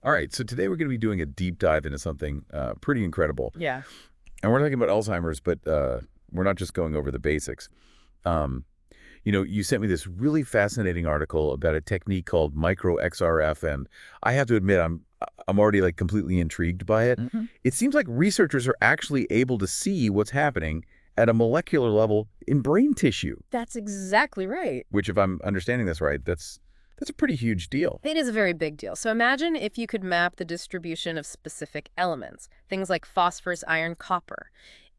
All right, so today we're going to be doing a deep dive into something pretty incredible. Yeah. And we're talking about Alzheimer's, but we're not just going over the basics. Um, you sent me this really fascinating article about a technique called MicroXRF, and I have to admit I'm already like completely intrigued by it. hmm It seems like researchers are actually able to see what's happening at a molecular level in brain tissue, That's exactly right. which, if I'm understanding this right, that's a pretty huge deal. It is a very big deal. So imagine if you could map the distribution of specific elements, things like phosphorus, iron, copper,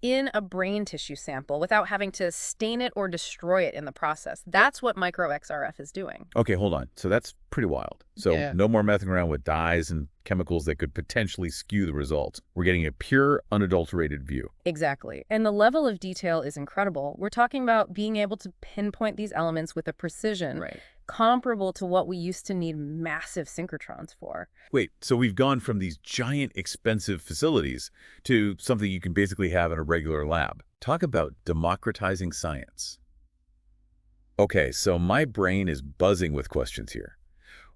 in a brain tissue sample without having to stain it or destroy it in the process. That's what microXRF is doing. Okay, hold on. So that's pretty wild. So Yeah. no more messing around with dyes and chemicals that could potentially skew the results. We're getting a pure, unadulterated view. Exactly. And the level of detail is incredible. We're talking about being able to pinpoint these elements with a precision comparable to what we used to need massive synchrotrons for. Wait, so we've gone from these giant, expensive facilities to something you can basically have in a regular lab. Talk about democratizing science. Okay, so my brain is buzzing with questions here.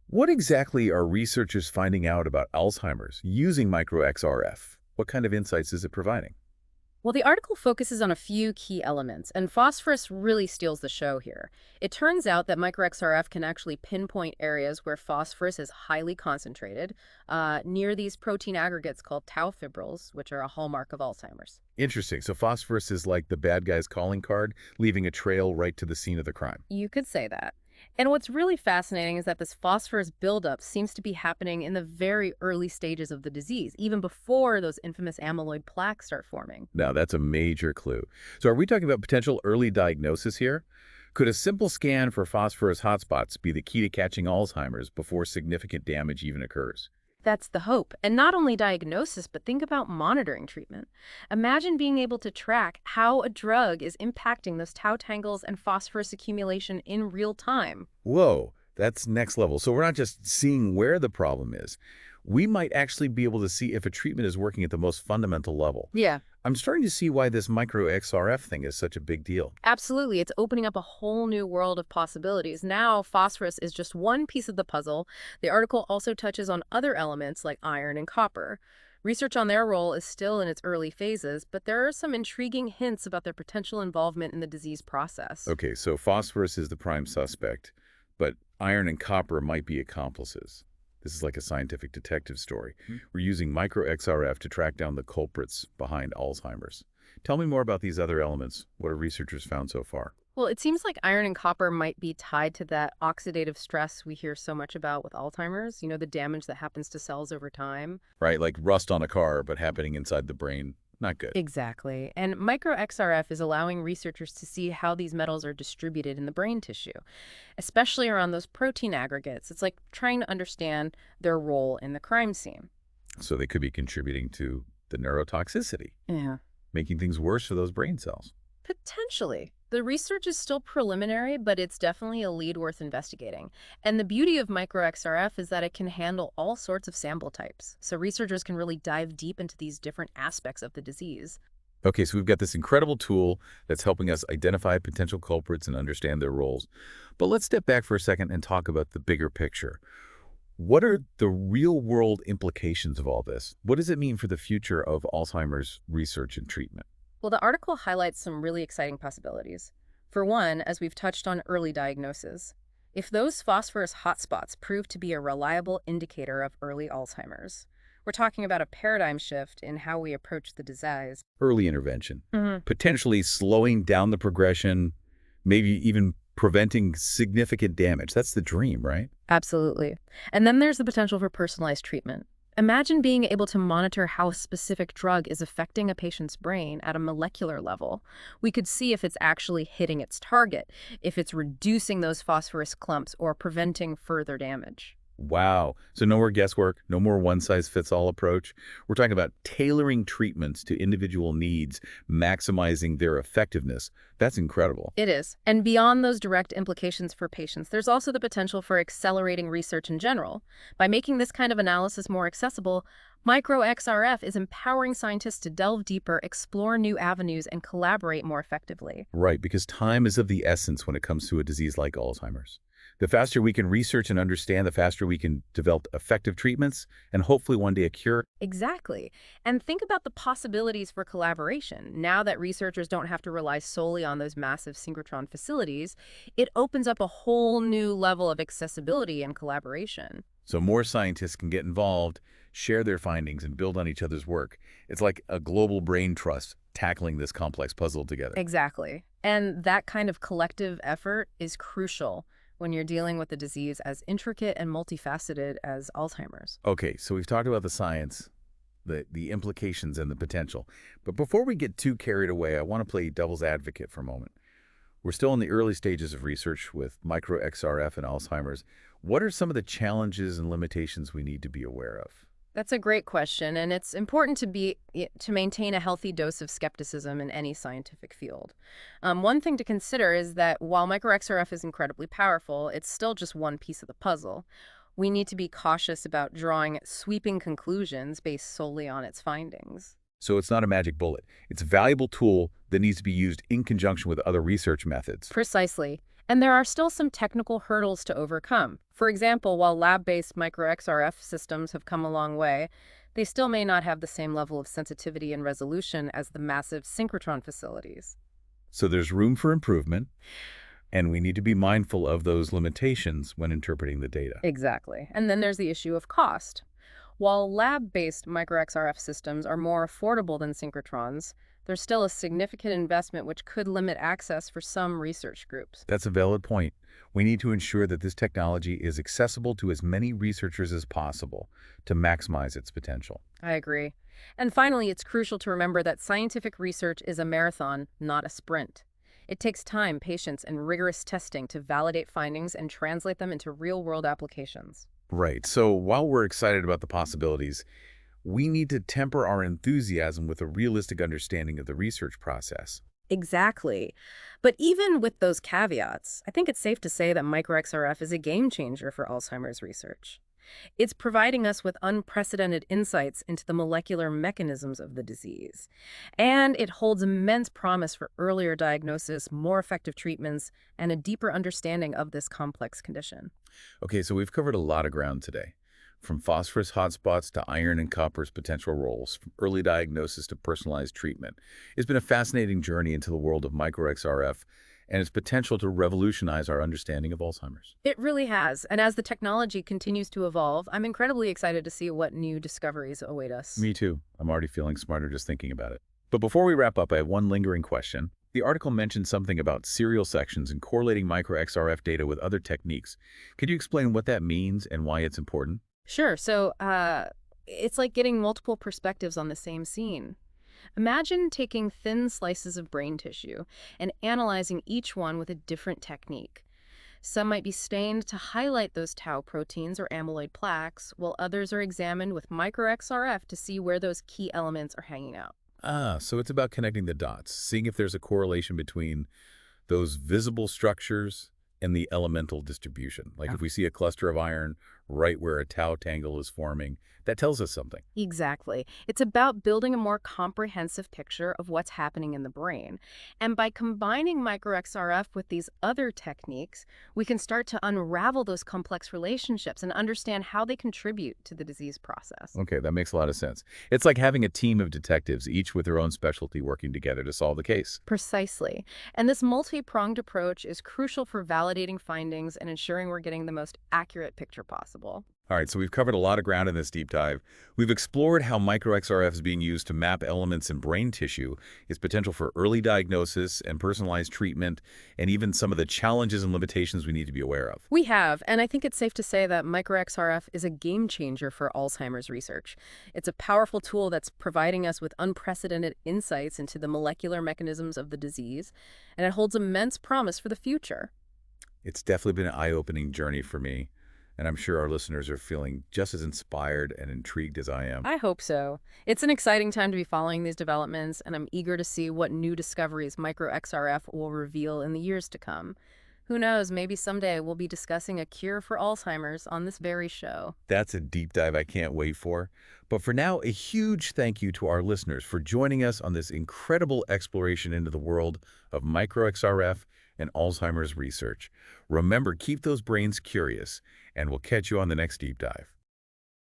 What exactly are researchers finding out about Alzheimer's using microXRF? What kind of insights is it providing? Well, the article focuses on a few key elements, and phosphorus really steals the show here. It turns out that microXRF can actually pinpoint areas where phosphorus is highly concentrated, near these protein aggregates called tau fibrils, which are a hallmark of Alzheimer's. Interesting. So phosphorus is like the bad guy's calling card, leaving a trail right to the scene of the crime. You could say that. And what's really fascinating is that this phosphorus buildup seems to be happening in the very early stages of the disease, even before those infamous amyloid plaques start forming. Now, that's a major clue. So are we talking about potential early diagnosis here? Could a simple scan for phosphorus hotspots be the key to catching Alzheimer's before significant damage even occurs? That's the hope. And not only diagnosis, but think about monitoring treatment. Imagine being able to track how a drug is impacting those tau tangles and phosphorus accumulation in real time. Whoa, that's next level. So we're not just seeing where the problem is. We might actually be able to see if a treatment is working at the most fundamental level. Yeah, I'm starting to see why this micro XRF thing is such a big deal. absolutely. It's opening up a whole new world of possibilities. Now, phosphorus is just one piece of the puzzle. The article also touches on other elements like iron and copper. Research on their role is still in its early phases, but there are some intriguing hints about their potential involvement in the disease process. Okay, so phosphorus is the prime suspect, but iron and copper might be accomplices. This is like a scientific detective story. We're using microXRF to track down the culprits behind Alzheimer's. Tell me more about these other elements. What have researchers found so far? Well, it seems like iron and copper might be tied to that oxidative stress we hear so much about with Alzheimer's, the damage that happens to cells over time. Right, like rust on a car, but happening inside the brain. Not good. Exactly. And microXRF is allowing researchers to see how these metals are distributed in the brain tissue, especially around those protein aggregates. It's like trying to understand their role in the crime scene. So they could be contributing to the neurotoxicity, Yeah. making things worse for those brain cells. Potentially. The research is still preliminary, but it's definitely a lead worth investigating. And the beauty of microXRF is that it can handle all sorts of sample types, so researchers can really dive deep into these different aspects of the disease. Okay, so we've got this incredible tool that's helping us identify potential culprits and understand their roles. But let's step back for a second and talk about the bigger picture. What are the real-world implications of all this? What does it mean for the future of Alzheimer's research and treatment? Well, the article highlights some really exciting possibilities. For one, as we've touched on early diagnosis, if those phosphorus hotspots prove to be a reliable indicator of early Alzheimer's, we're talking about a paradigm shift in how we approach the disease. Early intervention, hmm potentially slowing down the progression, maybe even preventing significant damage. That's the dream, right? Absolutely. And then there's the potential for personalized treatment. Imagine being able to monitor how a specific drug is affecting a patient's brain at a molecular level. We could see if it's actually hitting its target, if it's reducing those phosphorus clumps or preventing further damage. Wow. So no more guesswork, no more one-size-fits-all approach. We're talking about tailoring treatments to individual needs, maximizing their effectiveness. That's incredible. It is. And beyond those direct implications for patients, there's also the potential for accelerating research in general. By making this kind of analysis more accessible, MicroXRF is empowering scientists to delve deeper, explore new avenues, and collaborate more effectively. Right, because time is of the essence when it comes to a disease like Alzheimer's. The faster we can research and understand, the faster we can develop effective treatments and hopefully one day a cure. Exactly. And think about the possibilities for collaboration. Now that researchers don't have to rely solely on those massive synchrotron facilities, it opens up a whole new level of accessibility and collaboration. So more scientists can get involved, share their findings, and build on each other's work. It's like a global brain trust tackling this complex puzzle together. Exactly. And that kind of collective effort is crucial when you're dealing with a disease as intricate and multifaceted as Alzheimer's. Okay, so we've talked about the science, the implications, and the potential. But before we get too carried away, I want to play devil's advocate for a moment. We're still in the early stages of research with MicroXRF and Alzheimer's. What are some of the challenges and limitations we need to be aware of? That's a great question, and it's important to maintain a healthy dose of skepticism in any scientific field. One thing to consider is that while microXRF is incredibly powerful, it's still just one piece of the puzzle. We need to be cautious about drawing sweeping conclusions based solely on its findings. So it's not a magic bullet. It's a valuable tool that needs to be used in conjunction with other research methods. Precisely. And there are still some technical hurdles to overcome. For example, while lab-based microXRF systems have come a long way, they still may not have the same level of sensitivity and resolution as the massive synchrotron facilities. So there's room for improvement, and we need to be mindful of those limitations when interpreting the data. Exactly. And then there's the issue of cost. While lab-based microXRF systems are more affordable than synchrotrons, there's still a significant investment which could limit access for some research groups. That's a valid point. We need to ensure that this technology is accessible to as many researchers as possible to maximize its potential. I agree. And finally, it's crucial to remember that scientific research is a marathon, not a sprint. It takes time, patience, and rigorous testing to validate findings and translate them into real-world applications. Right. So while we're excited about the possibilities, we need to temper our enthusiasm with a realistic understanding of the research process. Exactly. But even with those caveats, I think it's safe to say that microXRF is a game changer for Alzheimer's research. It's providing us with unprecedented insights into the molecular mechanisms of the disease. And it holds immense promise for earlier diagnosis, more effective treatments, and a deeper understanding of this complex condition. Okay, so we've covered a lot of ground today. From phosphorus hotspots to iron and copper's potential roles, from early diagnosis to personalized treatment. It's been a fascinating journey into the world of microXRF and its potential to revolutionize our understanding of Alzheimer's. It really has. And as the technology continues to evolve, I'm incredibly excited to see what new discoveries await us. Me too. I'm already feeling smarter just thinking about it. But before we wrap up, I have one lingering question. The article mentioned something about serial sections and correlating microXRF data with other techniques. Could you explain what that means and why it's important? Sure. So it's like getting multiple perspectives on the same scene. Imagine taking thin slices of brain tissue and analyzing each one with a different technique. Some might be stained to highlight those tau proteins or amyloid plaques, while others are examined with microXRF to see where those key elements are hanging out. Ah, so it's about connecting the dots, seeing if there's a correlation between those visible structures and the elemental distribution. Like if we see a cluster of iron right where a tau tangle is forming, that tells us something. Exactly. It's about building a more comprehensive picture of what's happening in the brain. And by combining microXRF with these other techniques, we can start to unravel those complex relationships and understand how they contribute to the disease process. Okay, that makes a lot of sense. It's like having a team of detectives, each with their own specialty working together to solve the case. Precisely. And this multi-pronged approach is crucial for validating findings and ensuring we're getting the most accurate picture possible. All right, so we've covered a lot of ground in this deep dive. We've explored how microXRF is being used to map elements in brain tissue, its potential for early diagnosis and personalized treatment, and even some of the challenges and limitations we need to be aware of. We have, and I think it's safe to say that microXRF is a game changer for Alzheimer's research. It's a powerful tool that's providing us with unprecedented insights into the molecular mechanisms of the disease, and it holds immense promise for the future. It's definitely been an eye-opening journey for me, and I'm sure our listeners are feeling just as inspired and intrigued as I am. I hope so. It's an exciting time to be following these developments, and I'm eager to see what new discoveries microXRF will reveal in the years to come. Who knows, maybe someday we'll be discussing a cure for Alzheimer's on this very show. That's a deep dive I can't wait for. But for now, a huge thank you to our listeners for joining us on this incredible exploration into the world of microXRF and Alzheimer's research. Remember, keep those brains curious, and we'll catch you on the next deep dive.